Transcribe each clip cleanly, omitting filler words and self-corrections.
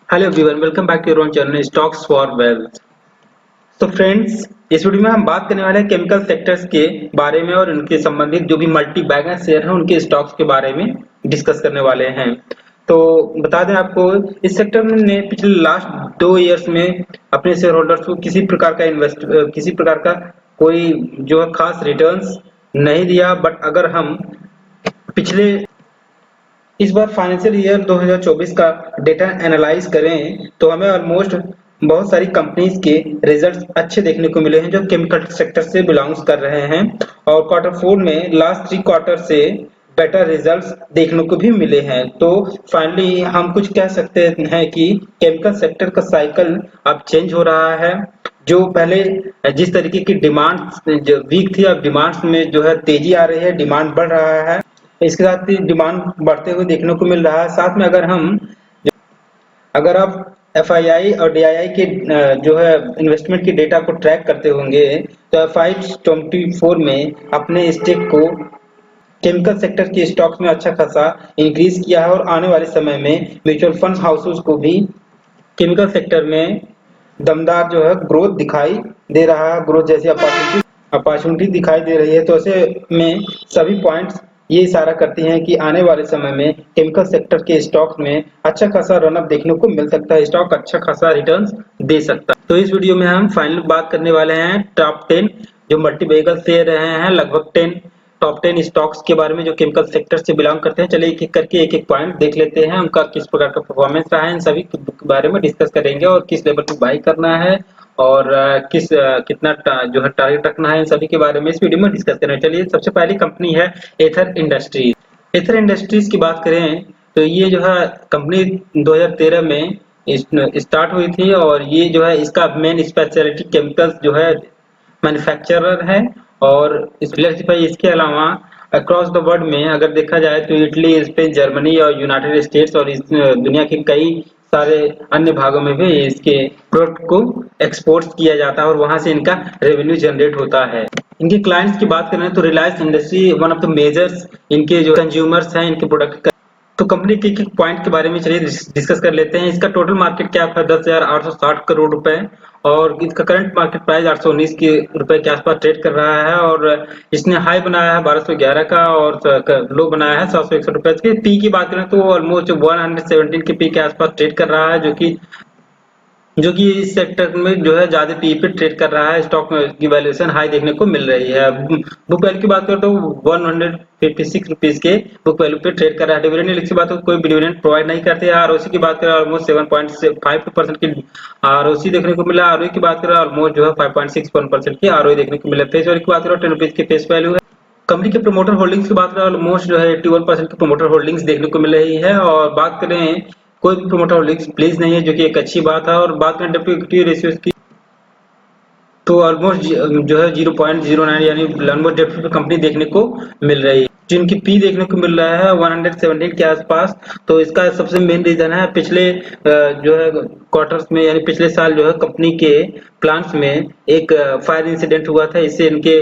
Hello everyone, welcome back to your own channel stocks for wealth. तो friends, इस video में हम बात करने वाले हैं केमिकल सेक्टर्स के बारे में और उनके संबंधित जो भी मल्टी बैगर शेयर हैं उनके स्टॉक्स के बारे में डिस्कस करने वाले हैं। तो बता दें आपको, इस सेक्टर ने पिछले लास्ट 2 इयर्स में अपने शेयर होल्डर्स को किसी प्रकार का कोई जो है खास रिटर्न्स नहीं दिया। बट अगर हम पिछले इस बार फाइनेंशियल ईयर 2024 का डेटा एनालाइज करें तो हमें ऑलमोस्ट बहुत सारी कंपनीज के रिजल्ट्स अच्छे देखने को मिले हैं जो केमिकल सेक्टर से बिलोंग्स कर रहे हैं। और क्वार्टर 4 में लास्ट 3 क्वार्टर से बेटर रिजल्ट्स देखने को भी मिले हैं। तो फाइनली हम कुछ कह सकते हैं कि केमिकल सेक्टर का साइकिल अब चेंज हो रहा है। जो पहले जिस तरीके की डिमांड जो वीक थी, अब डिमांड्स में जो है तेजी आ रही है, डिमांड बढ़ रहा है। इसके साथ ही डिमांड बढ़ते हुए देखने को मिल रहा है। साथ में अगर आप एफआईआई और डीआईआई के जो है इन्वेस्टमेंट की डेटा को ट्रैक करते होंगे तो एफआई 24 में अपने स्टेक को केमिकल सेक्टर के स्टॉक्स में अच्छा खासा इंक्रीज किया है और आने वाले समय में म्यूचुअल फंड हाउसेस को भी केमिकल सेक्टर में दमदार जो है ग्रोथ दिखाई दे रहा है, ग्रोथ जैसी अपॉर्चुनिटी दिखाई दे रही है। तो ऐसे में सभी पॉइंट्स ये इशारा करती हैं कि आने वाले समय में केमिकल सेक्टर के स्टॉक्स में अच्छा खासा रन अप देखने को मिल सकता है, स्टॉक अच्छा खासा रिटर्न्स दे सकता है। तो इस वीडियो में हम फाइनल बात करने वाले हैं टॉप 10 जो मल्टी वेहिकल शेयर रहे हैं, लगभग टॉप 10 स्टॉक्स के बारे में जो केमिकल सेक्टर से बिलोंग करते हैं। चलिए एक एक करके एक एक पॉइंट देख लेते हैं, उनका किस प्रकार का परफॉर्मेंस रहा है, इन सभी के बारे में डिस्कस करेंगे और किस लेवल पे बाई करना है और कितना जो है टारगेट रखना है, इन सभी के बारे में इस वीडियो में डिस्कस करें। चलिए सबसे पहली कंपनी है एथर इंडस्ट्रीज। एथर इंडस्ट्रीज की बात करें तो ये जो है कंपनी 2013 में स्टार्ट हुई थी और ये जो है इसका मेन स्पेशलिटी केमिकल्स जो है मैन्युफैक्चरर है। और इसके अलावा अक्रॉस द वर्ल्ड में अगर देखा जाए तो इटली, स्पेन, जर्मनी और यूनाइटेड स्टेट्स और इस दुनिया के कई सारे अन्य भागों में भी इसके प्रोडक्ट को एक्सपोर्ट किया जाता है और वहां से इनका रेवेन्यू जनरेट होता है। इनके क्लाइंट्स की बात करें तो Reliance industry one of the measures इनके जो कंज्यूमर्स हैं इनके प्रोडक्ट। तो कंपनी के एक पॉइंट के बारे में चलिए डिस्कस कर लेते हैं। इसका टोटल मार्केट कैप है 10,860 करोड़ रुपए और इसका करंट मार्केट प्राइस 819 के रुपए के आसपास ट्रेड कर रहा है। और इसने हाई बनाया है 1211 का और लो बनाया है 761 रुपए के। पी की बात करें तो ऑलमोस्ट 117 के पी के आसपास ट्रेड कर रहा है, जो कि इस सेक्टर में जो है ज्यादा पी पे ट्रेड कर रहा है। स्टॉक में की वैल्यूएशन हाई देखने को मिल रही है। बुक वैल्यू की बात करें तो 156 रुपीज के बुक वैल्यू पे ट्रेड कर रहा है। डिविडेंड की बात करें तो कोई डिविडेंड प्रोवाइड नहीं करते हैं। आरओसी की बात करें ऑलमोस्ट 7.5% की आरओसी देखने को मिला। आरओई की बात करें ऑलमोस्ट जो है 5.61% की आरओई देखने को मिला। फेस वैल्यू की बात करें 10 रुपीज की फेस वैल्यू है। कंपनी के प्रमोटर होल्डिंग्स की बात करें ऑलमोस्ट जो है 81% की प्रमोटर होल्डिंग्स देखने को मिल रही है। और बात करें कोई भी प्रमोटर होल्डिंग्स प्लीज नहीं है, जो कि एक अच्छी बात है। और बात करें डेब्ट टू इक्विटी रेशियो की तो ऑलमोस्ट जो है 0.09 यानी ऑलमोस्ट डेब्ट पे कंपनी देखने को मिल रही है। जिनकी पी देखने को मिल रहा है 117 के आसपास। तो इसका सबसे मेन रीजन है पिछले जो है क्वार्टर्स में यानी पिछले साल जो है कंपनी के प्लांट्स में एक फायर इंसिडेंट हुआ था। इससे इनके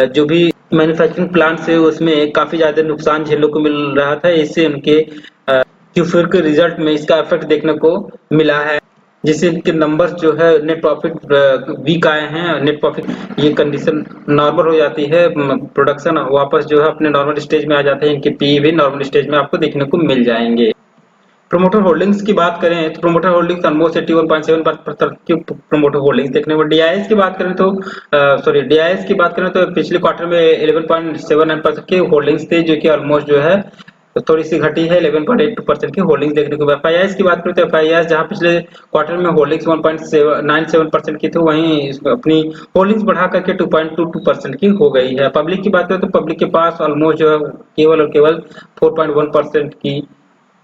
जो भी मैन्युफैक्चरिंग प्लांट्स है उसमें काफी ज्यादा नुकसान झेलने को मिल रहा था। इससे उनके Q4 के रिजल्ट में इसका इफेक्ट देखने को मिला है, जिससे इनके नंबर्स जो है नेट प्रॉफिट वीक आए हैं। नेट प्रॉफिट ये कंडीशन नॉर्मल हो जाती है, प्रोडक्शन वापस जो है अपने नॉर्मल स्टेज में आ जाते हैं। इनके पी भी नॉर्मल स्टेज में आपको देखने को मिल जाएंगे। प्रोमोटर होल्डिंग्स की बात करें तो प्रोमोटर होल्डिंग्स ऑलमोस्ट 81.7% की प्रोमोटर होल्डिंग्स देखने को। डीआईएस की बात करें तो डीआईएस की बात करें तो पिछले क्वार्टर में 11.79% की होल्डिंग्स थे, जो कि ऑलमोस्ट जो है थोड़ी सी घटी है। 11.82% की होल्डिंग्स देखने को। एफआईआईएस की बात करें तो एफआईआईएस जहां पिछले क्वार्टर में होल्डिंग्स 1.97% की थी, वहीं अपनी होल्डिंग्स बढ़ा करके 2.22% की हो गई है। पब्लिक की बात करें तो पब्लिक के पास ऑलमोस्ट जो है केवल और केवल 4.1% की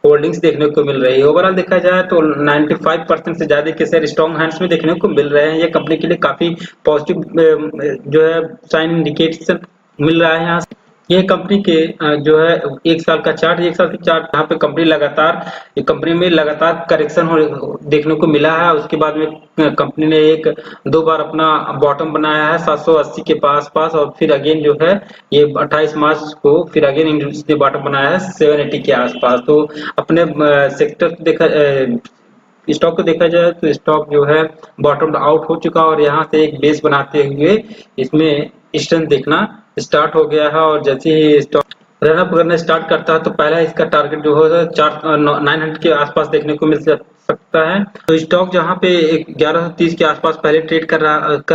होल्डिंग्स देखने को मिल रही है। ओवरऑल देखा जाए तो 95% से ज्यादा के शेयर स्ट्रॉन्ग हैंड्स में देखने को मिल रहे हैं। ये कंपनी के लिए काफी पॉजिटिव जो है साइन इंडिकेशन मिल रहा है यहाँ से। ये कंपनी के जो है एक साल का चार्ट, एक साल की चार्ट यहाँ पे कंपनी में लगातार करेक्शन देखने को मिला है। उसके बाद में कंपनी ने एक दो बार अपना बॉटम बनाया है 780 के पास पास और फिर अगेन जो है ये 28 मार्च को फिर अगेन ने बॉटम बनाया है 780 के आसपास। तो अपने सेक्टर देखा स्टॉक को देखा जाए तो स्टॉक जो है बॉटम आउट हो चुका और यहाँ से एक बेस बनाते हुए इसमें स्ट्रेंथ देखना स्टार्ट हो गया है। और जैसे ही स्टॉक रन अप करना स्टार्ट करता है तो पहला इसका टारगेट जो होगा 900 के आसपास देखने को मिल सकता है। तो स्टॉक जहाँ पे 1130 के आसपास पहले ट्रेड कर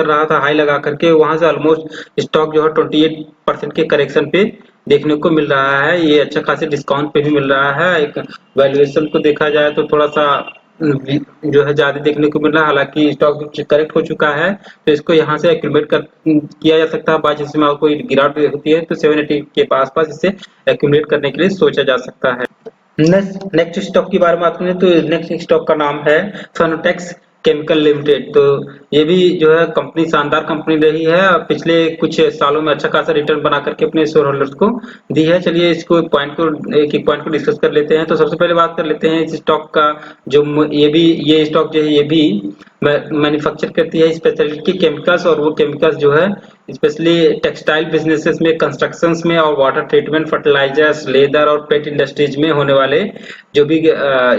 रहा था हाई लगा करके, वहां से ऑलमोस्ट स्टॉक जो है 28% के करेक्शन पे देखने को मिल रहा है। ये अच्छा खासे डिस्काउंट पे भी मिल रहा है। एक वैल्यूएशन को देखा जाए तो थोड़ा सा जो है ज्यादा देखने को मिल रहा है। हालांकि स्टॉक करेक्ट हो चुका है तो इसको यहाँ से एक्यूमुलेट कर किया जा सकता है। बाई जिसमें कोई गिरावट होती है तो 780 के आसपास इसे एक्यूमुलेट करने के लिए सोचा जा सकता है। नेक्स्ट स्टॉक के बारे में बात करें तो नेक्स्ट स्टॉक का नाम है फेनोटेक्स केमिकल लिमिटेड। तो ये भी जो है कंपनी शानदार कंपनी रही है और पिछले कुछ सालों में अच्छा खासा रिटर्न बना करके अपने शेयर होल्डर्स को दी है। चलिए इसको एक एक पॉइंट को डिस्कस कर लेते हैं। तो सबसे पहले बात कर लेते हैं इस स्टॉक का। जो ये स्टॉक जो है ये भी मैन्युफैक्चर करती है स्पेशलिटी केमिकल्स, और वो केमिकल्स जो है स्पेशली टेक्सटाइल बिजनेसेस में, कंस्ट्रक्शंस में और वाटर ट्रीटमेंट, फर्टिलाइजर्स, लेदर और पेट इंडस्ट्रीज में होने वाले जो भी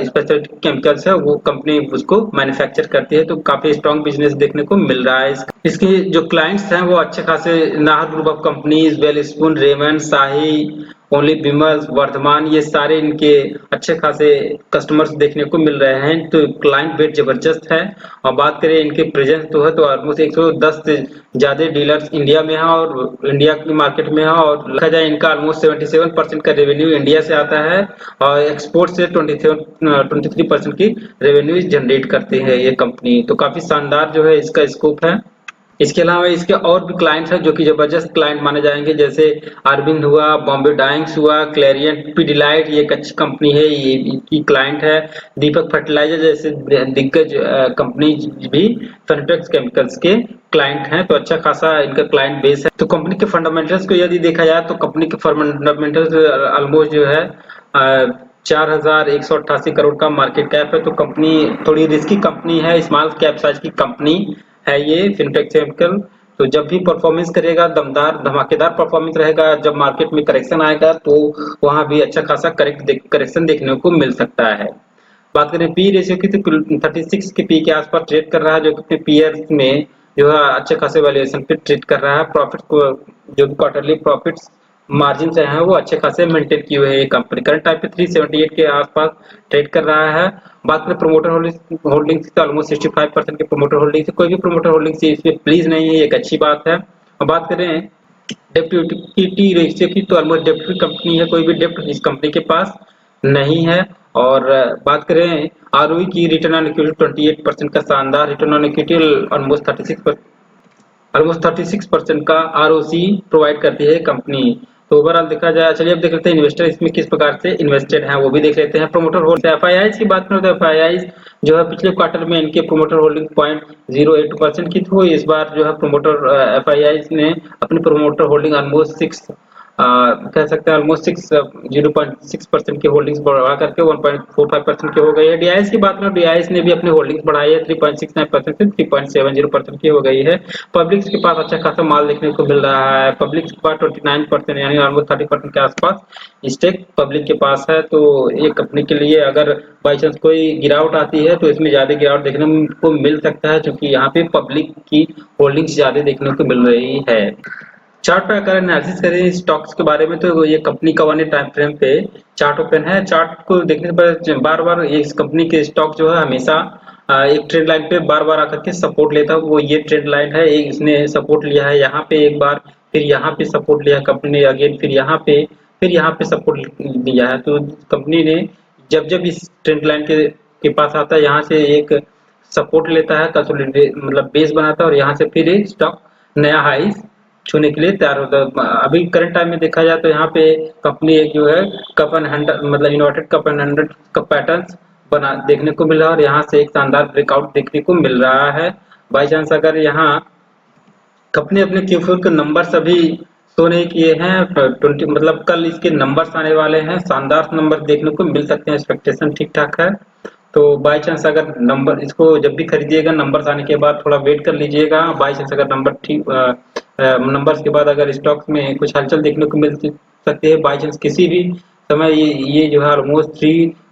स्पेशल केमिकल्स है वो कंपनी उसको मैन्युफैक्चर करती है। तो काफी स्ट्रॉन्ग बिजनेस देखने को मिल रहा है। इसके जो क्लाइंट्स हैं वो अच्छे खासे Nahar group of companies, Welspun, Raymond, Shahi, Only, Vimal, Vardhman, ये सारे इनके अच्छे खासे कस्टमर्स देखने को मिल रहे हैं। तो क्लाइंट बेस जबरदस्त है। और बात करें इनके प्रेजेंस तो है तो ऑलमोस्ट 110 से ज्यादा डीलर्स इंडिया में है और इंडिया की मार्केट में है। और देखा जाए इनका ऑलमोस्ट 77% का रेवेन्यू इंडिया से आता है और एक्सपोर्ट से 23% की रेवेन्यू जनरेट करते हैं ये कंपनी। तो काफी शानदार जो है इसका स्कोप है। इसके अलावा इसके और भी क्लाइंट्स हैं जो कि जबरदस्त क्लाइंट माने जाएंगे, जैसे अरविंद हुआ, बॉम्बे डाइंग्स हुआ, क्लेरियंट, पीडिलाइट, ये एक अच्छी कंपनी है, ये इनकी क्लाइंट है। दीपक फर्टिलाइजर जैसे दिग्गज कंपनी भी फेनोटेक्स केमिकल्स के क्लाइंट हैं। तो अच्छा खासा इनका क्लाइंट बेस है। तो कंपनी के फंडामेंटल्स को यदि देखा जाए तो कंपनी के फंडामेंटल्स ऑलमोस्ट जो है 4188 करोड़ का मार्केट कैप है। तो कंपनी थोड़ी रिस्की कंपनी है, स्मॉल कैप साइज की कंपनी है ये फिनटेक केमिकल। तो जब भी परफॉर्मेंस करेगा दमदार धमाकेदार परफॉर्मेंस रहेगा। जब मार्केट में करेक्शन आएगा तो वहां भी अच्छा खासा करेक्शन देखने को मिल सकता है। बात करें पी रेशियो की तो 36 के पी के आसपास ट्रेड कर रहा है, जो कि अपने पीयर में जो है अच्छे खासे वैल्यूएशन पे ट्रेड कर रहा है। प्रॉफिट को जो क्वार्टरली प्रॉफिट्स मार्जिन से है वो अच्छे खासे मेंटेन किए हुए है। ये कंपनी करंट टाइम पे 378 के आसपास ट्रेड कर रहा है। बात करें प्रोमोटर होल्डिंग तो ऑलमोस्ट 65% के प्रोमोटर होल्डिंग से, कोई भी प्रोमोटर होल्डिंग से इसमें प्लीज नहीं है, एक अच्छी बात है। और बात करें डेप्ट इक्विटी रेशियो की तो ऑलमोस्ट डेप्ट फ्री कंपनी है, कोई भी डेप्ट इस कंपनी के पास नहीं है। और बात करें आरओई की, रिटर्न ऑन इक्विटी 28% का शानदार रिटर्न ऑन इक्विटी, ऑलमोस्ट 36% का आरओसी प्रोवाइड करती है कंपनी। तो ओवरऑल देखा जाए, चलिए अब देख लेते हैं इन्वेस्टर इसमें किस प्रकार से इन्वेस्टेड हैं, वो भी देख लेते हैं। प्रोमोटर होल्ड एफआईआई की बात करें तो एफआईआई जो है पिछले क्वार्टर में इनके प्रोमोटर होल्डिंग 0.08% की थी। इस बार जो है प्रोमोटर एफआईआई ने अपनी प्रोमोटर होल्डिंग ऑलमोस्ट 6 कह सकते हैं ऑलमोस्ट 0.6% की होल्डिंग्स बढ़ा करके 1.45% की हो गई है। डीआईएस की बात करें, डीआईएस ने भी अपनी होल्डिंग्स बढ़ाई है 3.69% से 3.70% की हो गई है। पब्लिक के पास अच्छा खासा माल देखने को मिल रहा है। पब्लिक के पास 29% यानी ऑलमोस्ट 30% के आसपास स्टेक पब्लिक के पास है। तो ये कंपनी के लिए अगर बाई चांस कोई गिरावट आती है तो इसमें ज्यादा गिरावट देखने को मिल सकता है, क्योंकि यहाँ पे पब्लिक की होल्डिंग्स ज्यादा देखने को मिल रही है। चार्ट पे अगर एनालिसिस करें स्टॉक्स के बारे में तो ये कंपनी का 1 ईयर टाइम फ्रेम पे चार्ट ओपन है। चार्ट को देखने पर बार बार इस कंपनी के स्टॉक जो है हमेशा एक ट्रेंड लाइन पे बार बार आकर के सपोर्ट लेता है। वो ये ट्रेंड लाइन है, एक इसने सपोर्ट लिया है यहाँ पे एक बार, फिर यहाँ पे सपोर्ट लिया कंपनी ने अगेन, फिर यहाँ पे सपोर्ट दिया है। तो कंपनी ने जब जब इस ट्रेंड लाइन के पास आता है यहाँ से एक सपोर्ट लेता है, मतलब बेस बनाता है और यहाँ से फिर एक स्टॉक नया हाई छूने के लिए तैयार होता है। अभी करंट टाइम में देखा जाए तो यहाँ पे कंपनी एक जो है कप एंड 100 मतलब इन्वर्टेड कप एंड 100 का पैटर्न बना देखने को मिल रहा है और यहाँ से एक शानदार ब्रेकआउट देखने को मिल रहा है। बाई चांस अगर यहाँ कंपनी अपने Q4 के नंबर्स अभी शो नहीं किए हैं, 20 मतलब कल इसके नंबर्स आने वाले हैं, शानदार नंबर देखने को मिल सकते हैं, एक्सपेक्टेशन ठीक ठाक है। तो बाई चांस अगर नंबर इसको जब भी खरीदिएगा नंबर्स आने के बाद थोड़ा वेट कर लीजिएगा। बाई चांस अगर नंबर ठीक नंबर्स के बाद अगर स्टॉक्स में कुछ हलचल देखने को मिल सकती है, बाई चांस किसी भी समय ये जो है ऑलमोस्ट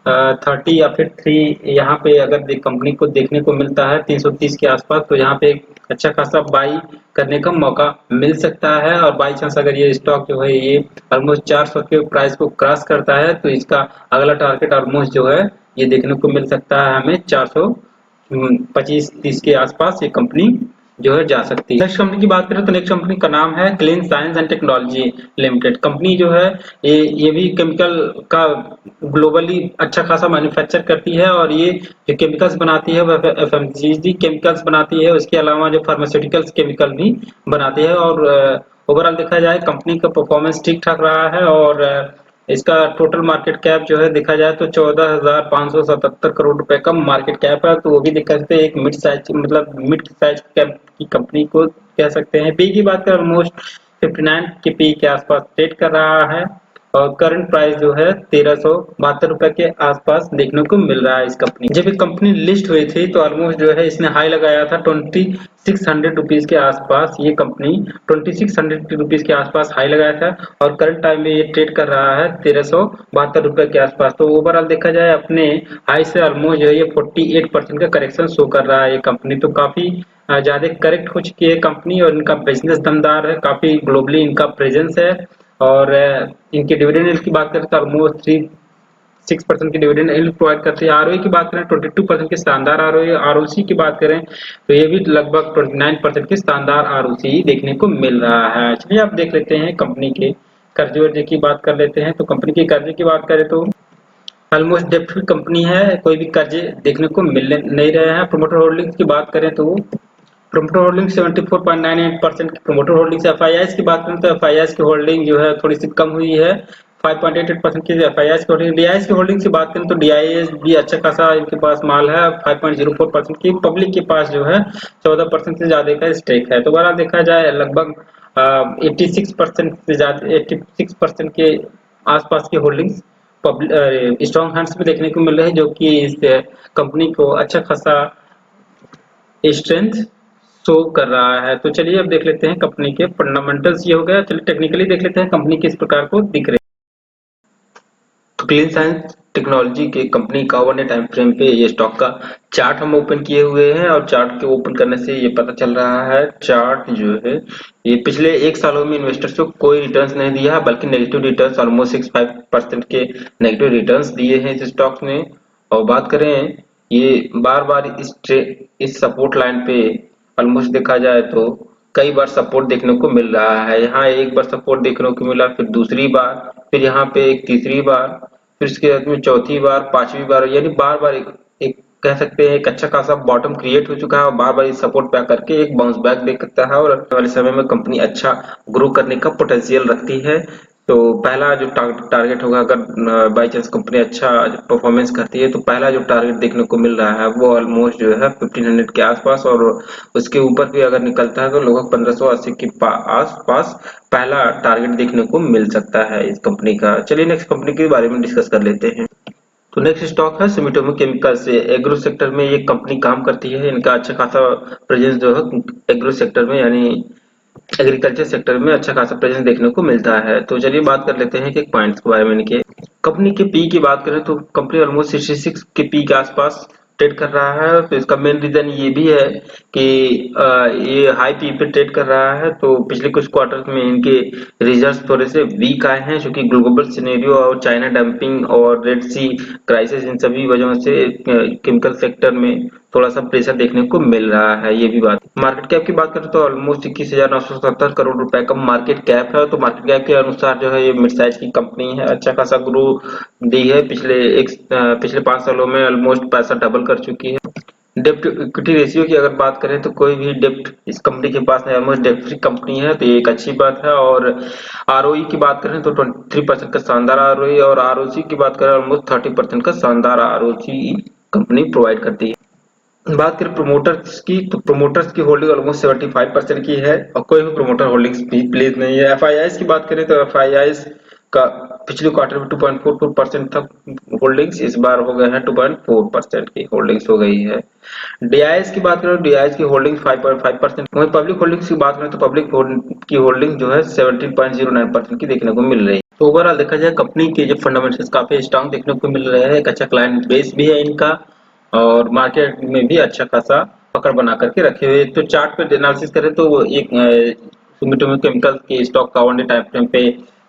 30 या फिर 3 यहाँ पे अगर कंपनी को देखने को मिलता है 330 के आसपास, तो यहाँ पे एक अच्छा खासा बाई करने का मौका मिल सकता है। और बाई चांस अगर ये स्टॉक जो है ये ऑलमोस्ट 400 के प्राइस को क्रॉस करता है, तो इसका अगला टारगेट ऑलमोस्ट जो है ये देखने को मिल सकता है हमें 425-30 के आसपास ये कंपनी जो है जा सकती है। नेक्स्ट कंपनी की बात करें तो नेक्स्ट कंपनी का नाम है clean science and technology limited. Company जो है ये भी केमिकल का ग्लोबली अच्छा खासा मैन्युफैक्चर करती है, और ये जो केमिकल्स बनाती है वह एफएमसीजी केमिकल्स बनाती है। उसके अलावा जो फार्मास्यूटिकल्स केमिकल भी बनाती है। और ओवरऑल देखा जाए कंपनी का परफॉर्मेंस ठीक ठाक रहा है, और इसका टोटल मार्केट कैप जो है देखा जाए तो 14,577 करोड़ रुपए का मार्केट कैप है। तो वो भी देख सकते हैं एक मिड साइज मतलब मिड साइज कैप की कंपनी को कह सकते हैं। पी की बात करें ऑलमोस्ट 59 के पी के आसपास ट्रेड कर रहा है, और करंट प्राइस जो है 1372 रुपए के आसपास देखने को मिल रहा है इस कंपनी। जब ये कंपनी लिस्ट हुई थी तो ऑलमोस्ट जो है इसने हाई लगाया था 2600 रुपीज के आसपास। ये कंपनी 2600 रुपीज के आसपास हाई लगाया था, और करंट टाइम में ये ट्रेड कर रहा है 1372 रुपए के आसपास। तो ओवरऑल देखा जाए अपने हाई से ऑलमोस्ट जो है ये 48% का करेक्शन शो कर रहा है ये कंपनी। तो काफी ज्यादा करेक्ट हो चुकी है कंपनी, और इनका बिजनेस दमदार है, काफी ग्लोबली इनका प्रेजेंस है। और इनके डिविडेंड यील्ड की बात करें तो ऑलमोस्ट 6% की डिविडेंड यील्ड प्रोवाइड करते हैं। आरओई की बात करें 22% की शानदार आरओई। आरओसी की बात करें तो ये भी लगभग 29% की शानदार आरओसी देखने को मिल रहा है। चलिए आप देख लेते हैं कंपनी के कर्जे वर्जे की बात कर लेते हैं। तो कंपनी के कर्जे की बात करें तो ऑलमोस्ट डेब्ट फ्री कंपनी है, कोई भी कर्जे देखने को मिल नहीं रहे हैं। प्रोमोटर होल्डिंग्स की बात करें तो प्रोमोटर होल्डिंग 74.98% की प्रोमोटर होल्डिंग्स। एफआईआईस की बात करें तो एफआईआईस की होल्डिंग जो है थोड़ी सी कम हुई है, 5.88% की एफआईआईस की होल्डिंग। डीआईएस की होल्डिंग की बात करें तो डीआईएस भी अच्छा खासा इनके पास माल है, 5.04% की। पब्लिक के पास जो है 14% से ज्यादा का स्टेक है। तो बड़ा देखा जाए लगभग 86% से ज्यादा 86% के आसपास की होल्डिंग्स स्ट्रॉन्ग हैंड्स में देखने को मिल रहे हैं, जो कि इस कंपनी को अच्छा खासा स्ट्रेंथ शो कर रहा है। तो चलिए अब देख लेते हैं कंपनी के फंडामेंटल्स। ये हो गया, चलिए टेक्निकली देख लेते हैं कंपनी किस प्रकार को दिख रही है। तो क्लीन साइंस टेक्नोलॉजी के कंपनी का 1 डे टाइम फ्रेम पे ये स्टॉक का चार्ट हम ओपन किए हुए हैं, और चार्ट के ओपन करने से ये पता चल रहा है चार्ट जो है ये पिछले 1 सालों में इन्वेस्टर्स को कोई रिटर्न्स नहीं दिया है, बल्कि नेगेटिव रिटर्न्स ऑलमोस्ट 65% के नेगेटिव रिटर्न्स दिए हैं इस स्टॉक ने। और बात करें ये बार बार इस सपोर्ट लाइन पे ऑलमोस्ट देखा जाए तो कई बार सपोर्ट देखने को मिल रहा है। यहाँ एक बार सपोर्ट देखने को मिला, फिर दूसरी बार, फिर यहाँ पे एक तीसरी बार, फिर इसके बाद में चौथी बार, पांचवी बार, यानी बार बार एक कह सकते हैं एक अच्छा खासा बॉटम क्रिएट हो चुका है, और बार बार इस सपोर्ट पे करके एक बाउंस बैक देख सकता है। और आने वाले समय में कंपनी अच्छा ग्रो करने का पोटेंशियल रखती है। तो पहला जो टारगेट होगा, अगर बाई चांस कंपनी अच्छा परफॉर्मेंस करती है, तो पहला जो टारगेट देखने को मिल रहा है वो ऑलमोस्ट जो है 1500 के आसपास, और उसके ऊपर भी अगर निकलता है तो लगभग 1580 के आसपास पहला टारगेट देखने को मिल सकता है इस कंपनी का। चलिए नेक्स्ट कंपनी के बारे में डिस्कस कर लेते हैं। तो नेक्स्ट स्टॉक है सुमिटोमो केमिकल्स। एग्रो सेक्टर में ये कंपनी काम करती है। इनका अच्छा खासा प्रेजेंस जो है एग्रो सेक्टर में यानी एग्रीकल्चर सेक्टर में अच्छा खासा प्रेजेंस देखने को मिलता है। तो चलिए बात कर लेते हैं कि पॉइंट्स के बारे में। इनके कंपनी के पी की बात करें तो कंपनी ऑलमोस्ट 66 के पी के आसपास ट्रेड कर रहा है। तो इसका मेन रीजन ये भी है कि ये हाई पी पे ट्रेड कर रहा है। तो पिछले कुछ क्वार्टर्स में इनके रिजल्ट्स थोड़े से वीक आए हैं, क्योंकि ग्लोबल सिनेरियो और चाइना डंपिंग और रेड सी क्राइसिस इन सभी वजहों से केमिकल सेक्टर में थोड़ा सा प्रेशर देखने को मिल रहा है। ये भी बात मार्केट कैप की बात करें तो ऑलमोस्ट 21,970 करोड़ रुपए का मार्केट कैप है। तो मार्केट कैप के अनुसार जो है ये मिड साइज की कंपनी है, अच्छा खासा ग्रो दी है। पिछले 5 सालों में ऑलमोस्ट पैसा डबल कर चुकी है। डेप्ट इक्विटी रेशियो की अगर बात करें तो कोई भी डेप्ट इस कंपनी के पास नहीं, ऑलमोस्ट डेप्ट फ्री कंपनी है, तो ये एक अच्छी बात है। और आरओई की बात करें तो 23% का शानदार आरओई, और आरओसी की बात करें ऑलमोस्ट 30% का शानदार आरओसी कंपनी प्रोवाइड करती है। बात करें प्रोमोटर्स की, तो प्रोमोटर्स की होल्डिंग ऑलमोस्ट 75% की है, और कोई भी प्रोमोटर होल्डिंग्स भी प्लीज नहीं है। एफआईआईस की बात करें तो एफआईआईस का पिछले क्वार्टर में 2.44% था होल्डिंग्स, इस बार हो गए हैं 2.4% की होल्डिंग्स हो गई है। डीआईएस की बात करें, डीआईएस की होल्डिंग 5.5%। वहीं पब्लिक होल्डिंग्स की बात करें तो पब्लिक की होल्डिंग जो है 17.09% की देखने को मिल रही है। तो ओवरऑल देखा जाए कंपनी के जो फंडामेंटल्स काफी स्ट्रांग देखने को मिल रहे हैं, एक अच्छा क्लाइंट बेस भी है इनका और मार्केट में भी अच्छा खासा पकड़ बना करके रखे हुए। तो चार्ट पे एनालिसिस करें तो वो एक सुमिटोमो केमिकल के स्टॉक का 1 डे टाइम फ्रेम पे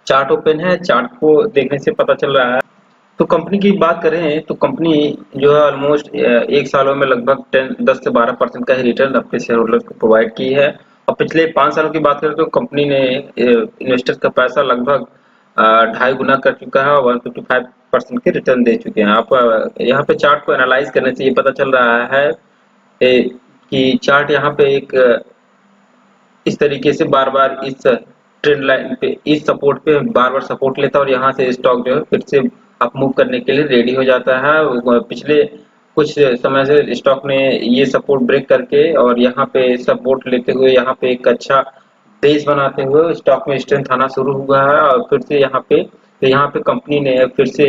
चार्ट ओपन है। चार्ट को देखने से पता चल रहा है। तो कंपनी की बात करें तो कंपनी जो है ऑलमोस्ट एक सालों में लगभग 10 से 12% का ही रिटर्न अपने शेयर होल्डर को प्रोवाइड की है। और पिछले 5 सालों की बात करें तो कंपनी ने इन्वेस्टर्स का पैसा लगभग 2.5 गुना कर चुका है और 155% के रिटर्न दे चुके हैं। आप यहाँ पे चार्ट को एनालाइज करने से ये पता चल रहा है कि चार्ट यहाँ पे एक इस तरीके से बार-बार इस ट्रेंड लाइन पे इस सपोर्ट पे बार-बार सपोर्ट लेता है और यहाँ से स्टॉक जो है फिर से अप मूव करने के लिए रेडी हो जाता है। पिछले कुछ समय से स्टॉक ने ये सपोर्ट ब्रेक करके और यहाँ पे सपोर्ट लेते हुए यहाँ पे एक अच्छा बेस बनाते हुए स्टॉक में स्ट्रेंथ आना शुरू हुआ है और फिर से यहाँ पे कंपनी ने फिर से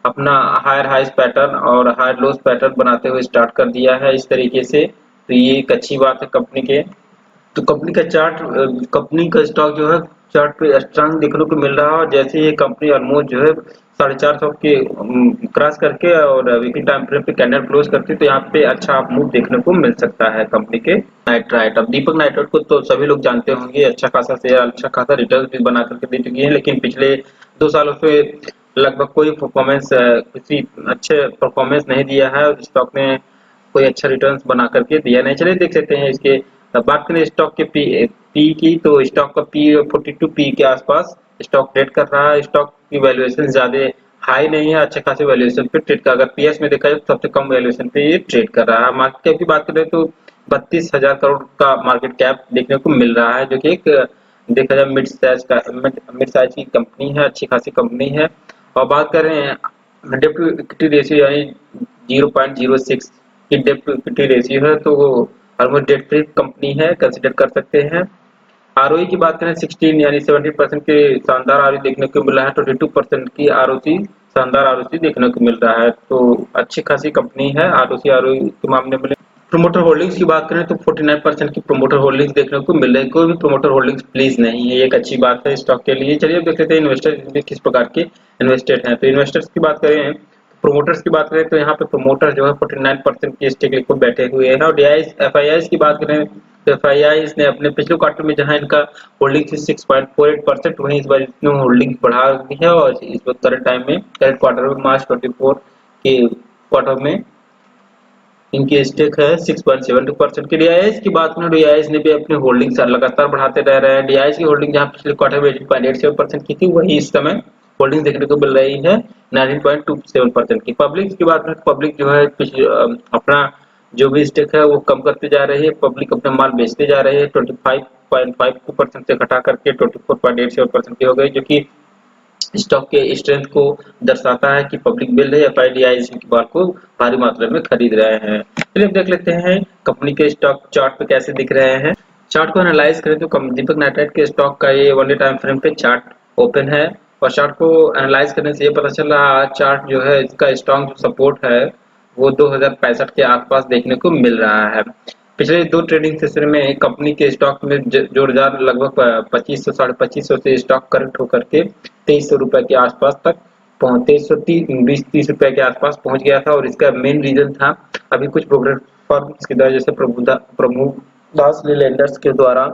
अपना हायर हाइस पैटर्न और हायर लोस पैटर्न बनाते हुए स्टार्ट कर दिया है इस तरीके से। तो ये एक अच्छी बात है कंपनी के। तो कंपनी का स्टॉक जो है चार्ट पे स्ट्रांग देखने को मिल रहा है और जैसे ये कंपनी ऑलमोस्ट जो है 450 के क्रॉस करके और वीकली टाइम फ्रेम पे कैंडल क्लोज करती है तो यहाँ पे अच्छा मूव देखने को मिल सकता है कंपनी के नाइट्राइट। अब दीपक नाइट्राइट को तो सभी लोग जानते होंगे, अच्छा खासा शेयर अच्छा खासा रिटर्न भी बना करके दे चुकी है, लेकिन पिछले 2 सालों से लगभग कोई परफॉर्मेंस किसी अच्छे परफॉर्मेंस नहीं दिया है और स्टॉक ने कोई अच्छा रिटर्न्स बना करके दिया नहीं। चलिए देख सकते हैं इसके। अब बात करें स्टॉक के पी की तो स्टॉक का पी 42 पी के आसपास स्टॉक ट्रेड कर रहा है। स्टॉक की वैल्यूएशन ज्यादा हाई नहीं है, अच्छे खासे वैल्यूएशन पे ट्रेड का अगर पीएस में देखा जाए तो सबसे कम वैल्यूएशन पे ये ट्रेड कर रहा है। मार्केट कैप की बात करें तो 32,000 करोड़ का मार्केट कैप देखने को मिल रहा है, जो कि एक देखा जाए मिड साइज की कंपनी है, अच्छी खासी कंपनी है। और बात करें डेब्ट टू इक्विटी रेशियो यानी 0.06 की डेब्ट टू इक्विटी रेशियो है तो वो ऑलमोस्ट डेट फ्री कंपनी है, कंसिडर कर सकते हैं। आरओई की बात करें 16 यानी 70% के शानदार आरओई देखने को मिला है। 22% की आरओसी शानदार आरओसी देखने को मिल रहा है, तो अच्छी खासी कंपनी है आरओसी आरओई के मामले में। प्रोमोटर होल्डिंग्स की बात करें तो 49% की प्रोमोटर होल्डिंग्स देखने को मिल रही है। कोई भी प्रोमोटर होल्डिंग्स प्लीज नहीं है, ये एक अच्छी बात है स्टॉक के लिए। चलिए अब देख लेते हैं इन्वेस्टर किस प्रकार के इन्वेस्टेड हैं। तो इन्वेस्टर्स की बात करें, प्रोमोटर्स की बात करें तो यहाँ पे प्रोमोटर जो है 49% की स्टेक लेकर बैठे हुए हैं। और डीआईएस एफआईआईस की बात करें तो एफआईआईस ने अपने पिछले क्वार्टर में जहां इनका होल्डिंग थी 6.48%, वहीं इस बार इसने होल्डिंग बढ़ा दी है और इस वक्त करंट क्वार्टर में मार्च 24 के क्वार्टर में इनकी स्टेक है 6.72% की। डीआईएस की बात करें, डीआईएस ने भी अपनी होल्डिंग लगातार बढ़ाते रह रहे हैं। डीआईएस की होल्डिंग जहां पिछले क्वार्टर में 18.87% की थी, वही इस समय होल्डिंग देखने को मिल रही है 19.27% की। पब्लिक की बात करें तो पब्लिक जो है अपना जो भी स्टेक है वो कम करते जा रही है। पब्लिक अपना माल बेचते जा रही है, 25.52% से घटा करके 24.87% की हो गई, जो कि स्टॉक के स्ट्रेंथ को दर्शाता है कि पब्लिक बिल है एफआईडीआईस की बार को भारी मात्रा में खरीद रहे हैं। चलिए अब देख लेते हैं कंपनी के स्टॉक चार्ट पे कैसे दिख रहे हैं। चार्ट को एनालाइज करें तो दीपक नाइट्राइट के स्टॉक का ये 1 डे टाइम फ्रेम पे चार्ट ओपन है और चार्ट को एनालाइज करने से ये पता चल रहा है चार्ट जो है इसका स्ट्रॉन्ग सपोर्ट है वो 2065 के आसपास देखने को मिल रहा है। पिछले 2 ट्रेडिंग सेशन में कंपनी के स्टॉक में जोरदार लगभग 2500 साढ़े 2500 से स्टॉक करेक्ट होकर के 2300 रुपए के आसपास तक 2330 रुपए के आसपास पहुंच गया था। और इसका मेन रीजन था अभी कुछ ब्रोकर फर्म्स की वजह से प्रमुदास लेंडर्स के द्वारा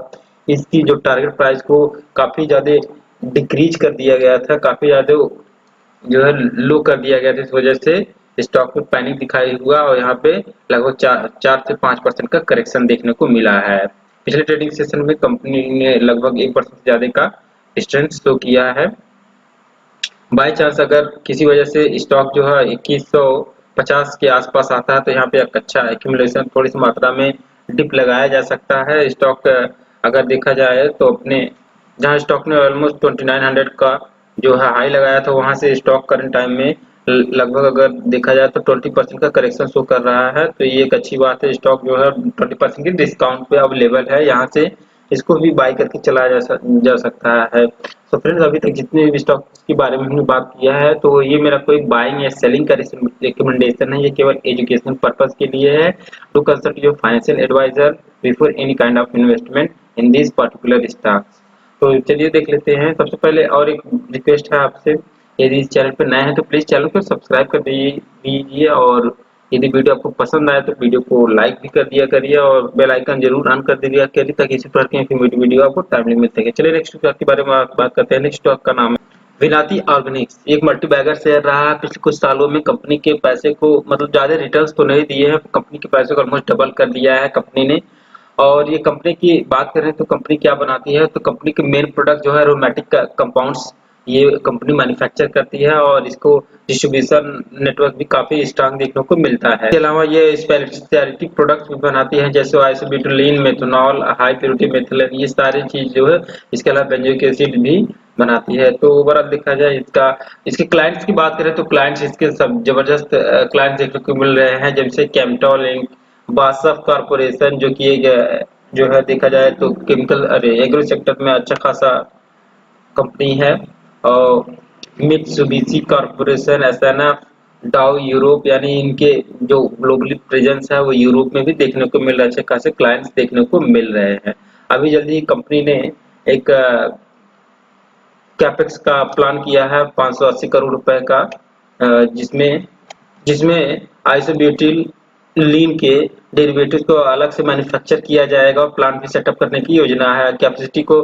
इसकी जो टारगेट प्राइस को काफी ज्यादा डिक्रीज कर दिया गया था, काफी ज्यादा जो है लो कर दिया गया था। इस वजह से स्टॉक में पैनिक दिखाई हुआ और यहाँ पे लगभग 4 से 5% का करेक्शन देखने को मिला है। पिछले ट्रेडिंग सेशन में कंपनी ने लगभग 1% से ज्यादा का स्ट्रेंथ शो किया है। बाय चांस अगर किसी वजह से स्टॉक जो है 2150 के आसपास आता है तो यहाँ पे एक अच्छा एक्यूमुलेशन थोड़ी सी मात्रा में डिप लगाया जा सकता है। स्टॉक अगर देखा जाए तो अपने जहां स्टॉक ने ऑलमोस्ट 2900 का जो है हाई लगाया था वहां से स्टॉक करंट टाइम में लगभग अगर देखा जाए तो 20% का करेक्शन शो कर रहा है, तो ये एक अच्छी बात है। स्टॉक जो है 20% की डिस्काउंट पे अवेलेबल है, यहाँ से इसको भी बाय करके चलाया जा सकता है। तो फ्रेंड्स अभी तक जितने भी स्टॉक के बारे में हमने बात किया है तो ये मेरा कोई बाइंग या सेलिंग का रिकमेंडेशन है, ये केवल एजुकेशनल पर्पस के लिए है। To consult your financial advisor before any kind of investment in this particular stocks. तो चलिए देख लेते हैं। सबसे पहले और एक रिक्वेस्ट है आपसे, यदि इस चैनल पर नए हैं तो प्लीज़ चैनल को सब्सक्राइब कर दीजिए और यदि वीडियो आपको पसंद आए तो वीडियो को लाइक भी कर दिया करिए और बेल आइकन जरूर ऑन कर दीजिए करिए, ताकि इसी प्रकार की इंफॉर्मेटिव वीडियो आपको टाइमली मिल सके। चलिए नेक्स्ट स्टॉक के बारे में बात करते हैं। नेक्स्ट स्टॉक का नाम है विनाती ऑर्गेनिक्स। एक मल्टीबैगर शेयर रहा है। पिछले कुछ सालों में कंपनी के पैसे को मतलब ज्यादा रिटर्न्स तो नहीं दिए हैं, कंपनी के पैसे को ऑलमोस्ट डबल कर दिया है कंपनी ने। और ये कंपनी की बात करें तो कंपनी क्या बनाती है, तो कंपनी के मेन प्रोडक्ट जो है एरोमेटिक कंपाउंड्स, ये कंपनी मैन्युफैक्चर करती है और इसको डिस्ट्रीब्यूशन नेटवर्क भी काफी स्ट्रांग देखने को मिलता है। इसके अलावा ये स्पेशलिटी प्रोडक्ट्स भी बनाती है, जैसे आइसोब्यूटालीन, मेथनॉल, हाई प्योरिटी मेथिलीन, ये सारी चीज जो है। इसके अलावा बेंजोइक एसिड भी बनाती है। तो ओवरऑल देखा जाए इसके क्लाइंट्स की बात करें तो क्लाइंट्स इसके सब जबरदस्त क्लाइंट्स देखने को मिल रहे हैं, जैसे केमिटॉल इंक, बासफ कॉर्पोरेशन, जो कि एक जो है देखा जाए तो केमिकल अरे एग्रो सेक्टर में अच्छा खासा कंपनी है। और मित्सुबिशी कॉर्पोरेशन, एसएनएफ, डाउ यूरोप, यानी इनके जो ग्लोबली प्रेजेंस है वो यूरोप में भी देखने को मिल रहा है। अच्छे खासे क्लाइंट्स देखने को मिल रहे हैं। अभी जल्दी कंपनी ने एक कैपेक्स का प्लान किया है 580 करोड़ रुपए का, जिसमें जिसमें आइसोब्यूटिलीन के डेरिवेटिव्स को अलग से मैन्युफैक्चर किया जाएगा और प्लांट भी सेटअप करने की योजना है। कैपेसिटी को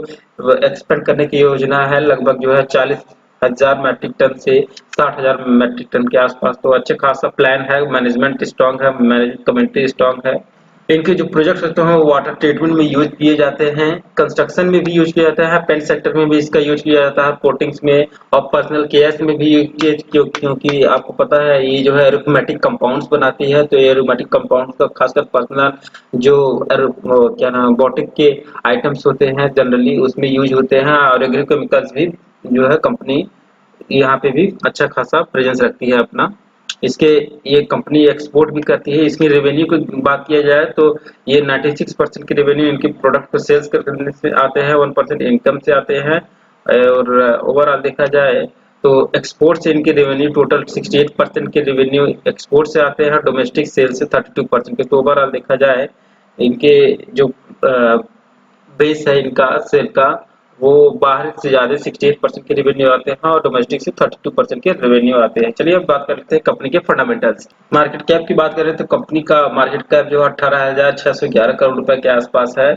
एक्सपेंड करने की योजना है, लगभग जो है 40,000 मैट्रिक टन से 60,000 मैट्रिक टन के आसपास। तो अच्छे खासा प्लान है, मैनेजमेंट स्ट्रांग है, मैनेजमेंट कमेटी स्ट्रांग है। इनके जो प्रोजेक्ट्स होते हैं वो वाटर ट्रीटमेंट में यूज किए जाते हैं, कंस्ट्रक्शन में भी यूज किया जाता है, पेंट सेक्टर में भी इसका यूज किया जाता है, कोटिंग्स में और पर्सनल केयर्स में भी क्योंकि आपको पता है ये जो है एरोमेटिक कंपाउंड्स बनाती है। तो ये एरोमेटिक कंपाउंड्स का खासकर पर्सनल जो क्या नाम बोटिक के आइटम्स होते हैं जनरली उसमें यूज होते हैं, और एग्रोकेमिकल्स भी जो है कंपनी यहाँ पे भी अच्छा खासा प्रेजेंस रखती है अपना। इसके ये कंपनी एक्सपोर्ट भी करती है। इसकी रेवेन्यू की बात किया जाए तो ये 96% की रेवेन्यू इनके प्रोडक्ट को सेल्स करने से आते हैं, 1% इनकम से आते हैं। और ओवरऑल देखा जाए तो एक्सपोर्ट से इनके रेवेन्यू टोटल 68% के रेवेन्यू एक्सपोर्ट से आते हैं, डोमेस्टिक सेल से 32% के। तो ओवरऑल देखा जाए इनके जो बेस है इनका सेल का, वो बाहर से ज्यादा 68% के रेवेन्यू आते हैं और डोमेस्टिक से 32% के रेवेन्यू आते हैं। चलिए अब बात करते हैं कंपनी के फंडामेंटल्स। मार्केट कैप की बात करें तो कंपनी का मार्केट कैप जो 18,611 करोड़ रुपए के आसपास है,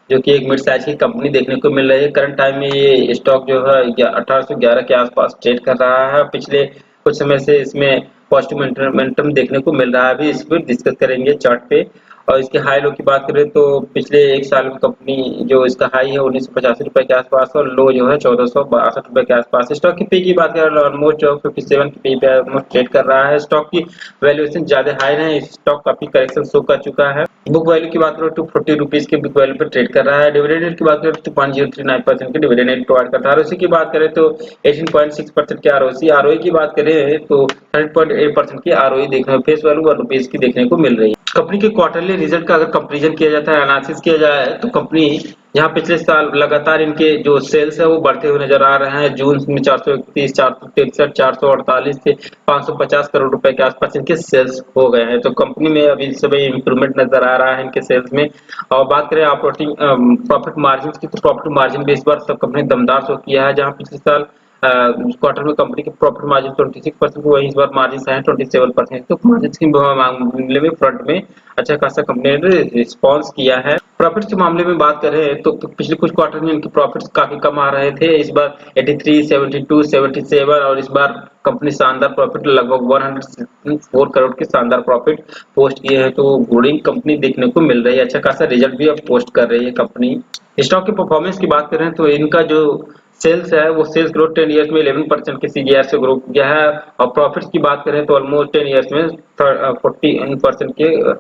जो कि एक मिड साइज की कंपनी देखने को मिल रही है। करंट टाइम में ये स्टॉक जो है 1811 के आसपास ट्रेड कर रहा है। पिछले कुछ समय से इसमें पॉजिटिव मोमेंटम देखने को मिल रहा है, अभी इस पर डिस्कस करेंगे चार्ट पे। और इसके हाई लो की बात करें तो पिछले एक साल में कंपनी जो इसका हाई है 1985 रुपए के आसपास और लो जो है 1462 रुपए के आसपास। स्टॉक की पी की बात करें ऑलमोस्ट 57 की पी पे ऑलमोस्ट ट्रेड कर रहा है। स्टॉक की वैल्यूएशन ज्यादा हाई है, स्टॉक काफी करेक्शन शो कर चुका है। बुक वैल्यू की बात करें तो 40 रुपीज के बुक वैल्यू पर ट्रेड कर रहा है। डिविडेंड की बात करें तो 0.039% के डिविडेंड प्रोवाइड करता है। आरओसी की बात करें तो 18.6% के आरओसी। आरओई की बात करें तो 30.8% की आरओई देखने फेस वैल्यू 1 रुपीज की देखने को मिल रही है। कंपनी के क्वार्टरली रिजल्ट का अगर कंपैरिजन किया जाता है, एनालिसिस किया जाए तो कंपनी यहाँ पिछले साल लगातार इनके जो सेल्स है वो बढ़ते हुए नजर आ रहे हैं। जून में 431, 463, 448 से 550 करोड़ रुपए के आसपास इनके सेल्स हो गए हैं। तो कंपनी में अभी समय इंप्रूवमेंट नजर आ रहा है इनके सेल्स में। और बात करें ऑपरेटिंग प्रॉफिट मार्जिन की, तो प्रॉफिट मार्जिन भी इस बार सब कंपनी दमदार शो किया है। जहाँ पिछले साल क्वार्टर में कंपनी के प्रॉफिट मार्जिन 26% वही इस बार मार्जिन है 27%। तो मार्जिन की मामले में फ्रंट में अच्छा खासा कंपनी ने रिस्पॉन्स किया है। प्रॉफिट के मामले में बात करें तो पिछले कुछ क्वार्टर में इनके प्रॉफिट्स काफी कम आ रहे थे। इस बार 83, 72, 77 और इस बार कंपनी शानदार प्रॉफिट लगभग 104 करोड़ के शानदार प्रॉफिट पोस्ट किए हैं। तो ग्रोइंग कंपनी देखने को मिल रही है, अच्छा खासा रिजल्ट भी अब पोस्ट कर रही है कंपनी। स्टॉक की परफॉर्मेंस की बात करें तो इनका जो सेल्स है वो सेल्स ग्रोथ 10 इयर्स में 11% के सीजीआर से ग्रो किया है। और प्रॉफिट्स की बात करें तो ऑलमोस्ट 10 इयर्स में 40% के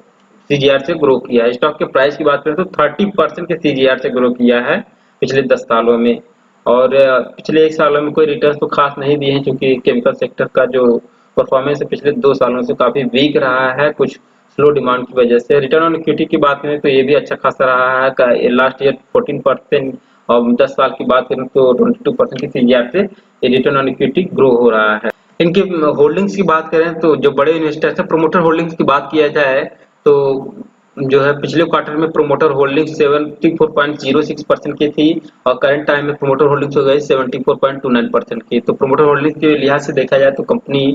सीजीआर से ग्रो किया है। स्टॉक के प्राइस की बात करें तो 30% के सीजीआर से ग्रो किया है पिछले 10 सालों में। और पिछले एक सालों में कोई रिटर्न तो खास नहीं दिए हैं, क्योंकि केमिकल सेक्टर का जो परफॉर्मेंस है पिछले 2 सालों से काफी वीक रहा है, कुछ स्लो डिमांड की वजह से। रिटर्न ऑन इक्विटी की बात करें तो ये भी अच्छा खासा रहा है, लास्ट ईयर 14% और 10 साल की बात करें तो 22% की सीजीआर से ये रिटर्न ऑन इक्विटी ग्रो हो रहा है। इनके होल्डिंग्स की बात करें तो जो बड़े इन्वेस्टर्स हैं, प्रोमोटर होल्डिंग्स की बात किया जाए तो जो है पिछले क्वार्टर में प्रोमोटर होल्डिंग 74.06% की थी और करंट टाइम में प्रोमोटर होल्डिंग्स हो गई 74.29% की। तो प्रोमोटर होल्डिंग के लिहाज से देखा जाए तो कंपनी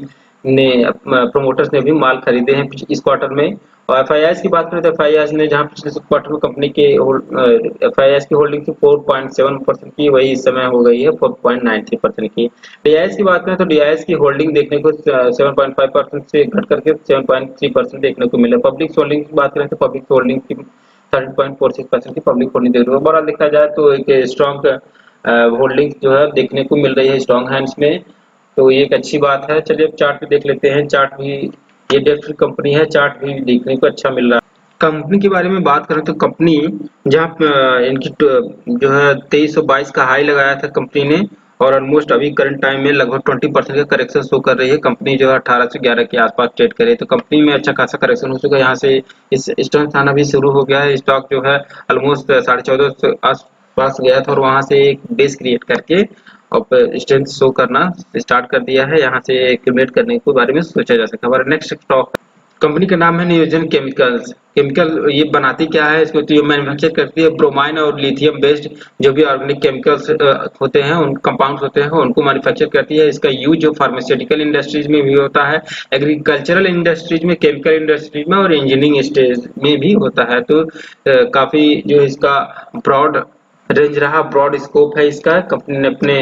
ने प्रोमोटर्स ने भी माल खरीदे हैं इस क्वार्टर में। और एफआईआईस की बात करें तो एफआईआईस ने जहां पिछले क्वार्टर में कंपनी के एफआईआईस की होल्डिंग थी 4.7% की, वही इस समय हो गई है 4.93% की। डीआईएस की बात करें तो डीआईएस की होल्डिंग देखने को 7.5% से घट करके 7.3% देखने को मिला। पब्लिक होल्डिंग की बात करें तो पब्लिक होल्डिंग की 13.46% की पब्लिक होल्डिंग देखने को। ओवरऑल देखा जाए तो एक स्ट्रॉन्ग होल्डिंग जो है देखने को मिल रही है स्ट्रॉन्ग हैंड्स में, तो ये एक अच्छी बात है। चलिए अब चार्ट पे देख लेते हैं। चार्ट भी ये डेट फ्री कंपनी है, चार्ट भी देखने को अच्छा मिल रहा है। कंपनी के बारे में बात करें तो कंपनी जहाँ इनकी जो है 2322 का हाई लगाया था कंपनी ने, और ऑलमोस्ट अभी करंट टाइम में लगभग 20% का करेक्शन शो कर रही है। कंपनी जो है 1811 के आसपास ट्रेड करे, तो कंपनी में अच्छा खासा करेक्शन हो चुका है। यहाँ से इस स्टॉक आना भी शुरू हो गया है। स्टॉक जो है ऑलमोस्ट 14.5 आसपास गया था और वहां से एक बेस क्रिएट करके और स्ट्रेंथ शो करना स्टार्ट कर दिया है। यहाँ से क्रिएट करने के बारे में सोचा जा सकता है। हमारा नेक्स्ट स्टॉक कंपनी का नाम है नियोजन केमिकल्स। केमिकल ये बनाती क्या है, इसको तो ये मैन्युफैक्चर करती है ब्रोमाइन और लिथियम बेस्ड जो भी ऑर्गेनिक केमिकल्स होते हैं, उन कंपाउंड्स होते हैं उनको मैन्युफैक्चर करती है। इसका यूज जो फार्मास्यूटिकल इंडस्ट्रीज में भी होता है, एग्रीकल्चरल इंडस्ट्रीज में, केमिकल इंडस्ट्रीज में और इंजीनियरिंग स्टेज में भी होता है। तो काफी जो इसका ब्रॉड रेंज रहा, ब्रॉड स्कोप है इसका। कंपनी ने अपने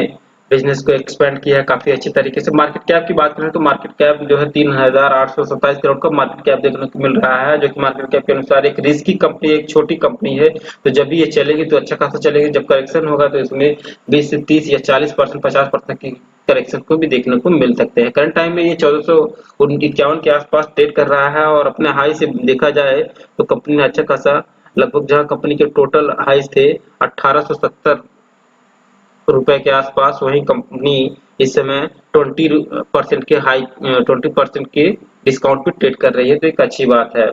बिजनेस को एक्सपेंड किया है काफी अच्छी तरीके से। मार्केट कैप की बात करें तो मार्केट कैप जो है 3827 करोड़ का मार्केट कैप देखने को मिल रहा है, जो कि मार्केट कैप के अनुसार एक रिस्की कंपनी, एक छोटी कंपनी है। तो जब भी ये चलेगी तो अच्छा खासा चलेगी, जब करेक्शन होगा तो इसमें 20 से 30 या 40%, 50% की करेक्शन को भी देखने को मिल सकते हैं। करंट टाइम में ये 1451 के आसपास ट्रेड कर रहा है और अपने हाई से देखा जाए तो कंपनी ने अच्छा खासा लगभग, जहां कंपनी के टोटल हाइस थे 1870 रुपए के आसपास, वही कंपनी इस समय 20% के हाई 20% के डिस्काउंट पे ट्रेड कर रही है, तो एक अच्छी बात है।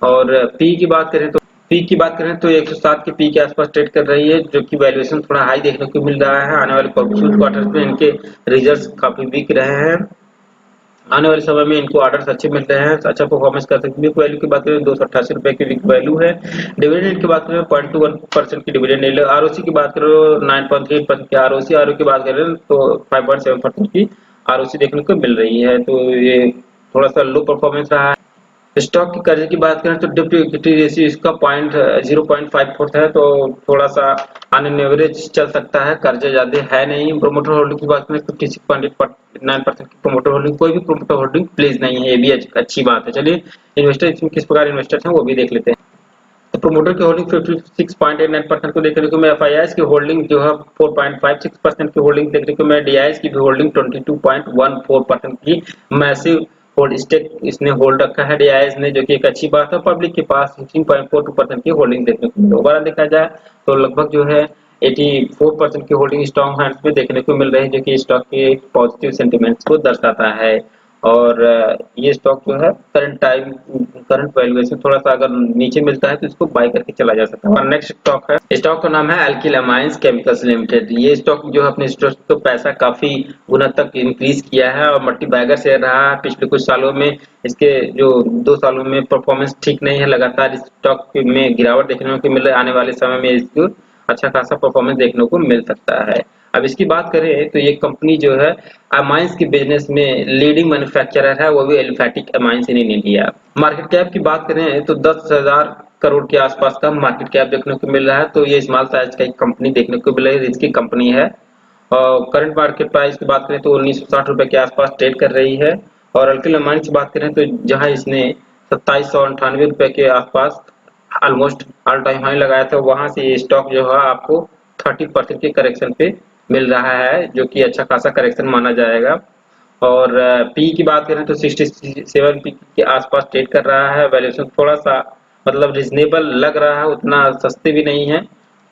और पी की बात करें तो 107 के पी के आसपास ट्रेड कर रही है, जो कि वैल्यूएशन थोड़ा हाई देखने को मिल रहा है। आने वाले क्वार्टर्स में इनके रिजल्ट्स काफी वीक रहे हैं। आने वाले समय में इनको ऑर्डर्स अच्छे मिल रहे हैं, अच्छा परफॉर्मेंस कर सकते हैं। वीक वैल्यू की बात करें 288 रुपए की वीक वैल्यू है। डिविडेंड की बात करें 0.21% की डिविडेंड। आरओसी की बात करो 9.3% की आरओसी। आरओ की बात करें तो 5.7% की आरओसी देखने को मिल रही है, तो ये थोड़ा सा लो परफॉर्मेंस रहा है। स्टॉक की कर्ज की बात करें तो डेब्ट टू इक्विटी रेशियो इसका 0.54 है, तो थोड़ा सा ऑन एन एवरेज चल सकता है, कर्जा ज्यादा है नहीं। प्रोमोटर होल्डिंग की बात करें तो 56.9% की प्रोमोटर होल्डिंग, कोई भी प्रोमोटर होल्डिंग प्लीज नहीं है, ये भी अच्छी बात है। चलिए इन्वेस्टर इसमें किस प्रकार इन्वेस्टर्स हैं वो भी देख लेते हैं। तो प्रोमोटर की होल्डिंग 56.89% को देखने को मिला। एफआईआईएस की होल्डिंग जो है 4.56% की होल्डिंग देखने को मिला। डीआईएस की भी होल्डिंग 22.14% की मैसिव होल्ड स्टेक इसने होल्ड रखा है डीआईएस ने, जो कि एक अच्छी बात है। पब्लिक के पास 16.42% की होल्डिंग देखने को मिली। ओवरऑल देखा जाए तो लगभग जो है 84% की होल्डिंग स्ट्रॉन्ग हैंड्स में देखने को मिल रही है, जो कि स्टॉक के पॉजिटिव सेंटिमेंट्स को दर्शाता है। और ये स्टॉक जो है करंट वैल्यूएशन थोड़ा सा अगर नीचे मिलता है तो इसको बाय करके चला जा सकता है। और नेक्स्ट स्टॉक है, स्टॉक का नाम है अल्किल अमाइंस केमिकल्स लिमिटेड। ये स्टॉक जो है अपने स्टॉक तो पैसा काफी गुना तक इंक्रीज किया है और मल्टी बैगर शेयर रहा है पिछले कुछ सालों में। इसके जो 2 सालों में परफॉर्मेंस ठीक नहीं है, लगातार स्टॉक में गिरावट देखने को मिल रहा है। आने वाले समय में इसको अच्छा खासा परफॉर्मेंस देखने को मिल सकता है। अब इसकी बात करें तो ये कंपनी जो है अमाइंस के बिजनेस में लीडिंग मैन्युफैक्चरर है, वो भी aliphatic amines in India. Market cap की बात करें तो 10,000 करोड़ के आसपास का मार्केट कैप देखने को मिल रहा है, तो ये स्मॉल साइज का एक कंपनी देखने को मिल रही है, इसकी कंपनी है। और करंट मार्केट प्राइस की बात करें तो 1960 रुपए के आसपास ट्रेड कर रही है। और अल्किल अमाइंस की बात करें तो जहां इसने 2798 रुपए के आसपास ऑलमोस्ट ऑल टाइम हाई लगाया था, वहां से ये स्टॉक जो है आपको 30% के करेक्शन पे मिल रहा है, जो कि अच्छा खासा करेक्शन माना जाएगा। और पी की बात करें तो 67 पी के आसपास ट्रेड कर रहा है। वैल्यूएशन थोड़ा सा मतलब रिजनेबल लग रहा है, उतना सस्ते भी नहीं है।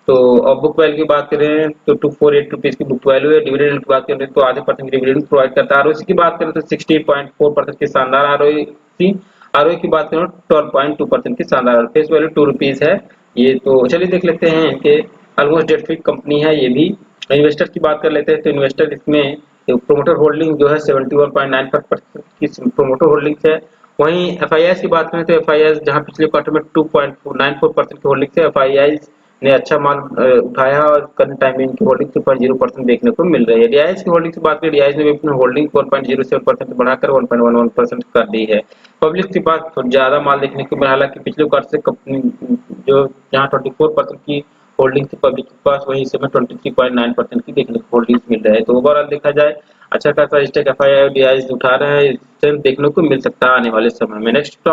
तो और बुक वैल्यू की बात करें तो 248 की बुक वैल्यू है। डिविडेंड की बात करें तो आधे परसेंट डिविडेंड प्रोवाइड करता है। आरओसी की बात करें तो 16.4% की शानदार आरओसी। आरओई की बात करें 12.2% की शानदार। फेस वैल्यू ₹2 है ये। तो चलिए देख लेते हैं कि ऑलमोस्ट डेट फ्री कंपनी है ये भी। इन्वेस्टर की बात कर लेते हैं तो इन्वेस्टर इसमें प्रोमोटर होल्डिंग जो है 71.95% की प्रोमोटर होल्डिंग है। वहीं एफआईआईएस की बात करें तो एफआईआईएस जहां पिछले क्वार्टर में 2.94% की होल्डिंग थी, एफआईआईएस ने अच्छा माल उठाया और करंट टाइम में इनकी होल्डिंग 2.0% देखने को मिल रही है। डीआईएस की होल्डिंग की बात करें, डीआईएस ने भी अपनी होल्डिंग 4.07% बढ़ाकर 1.11% कर दी है। पब्लिक के पास ज्यादा माल देखने को मिला, हालांकि पिछले क्वार्टर से कंपनी जो जहां 24% की होल्डिंग थी पब्लिक के पास, वही इस समय 23.9% की देखने को होल्डिंग्स मिल रहा है। तो ओवरऑल देखा जाए अच्छा खासा स्टेक एफआईआई और डीआईएस उठा रहे हैं, देखने को मिल सकता है आने वाले समय में। नेक्स्ट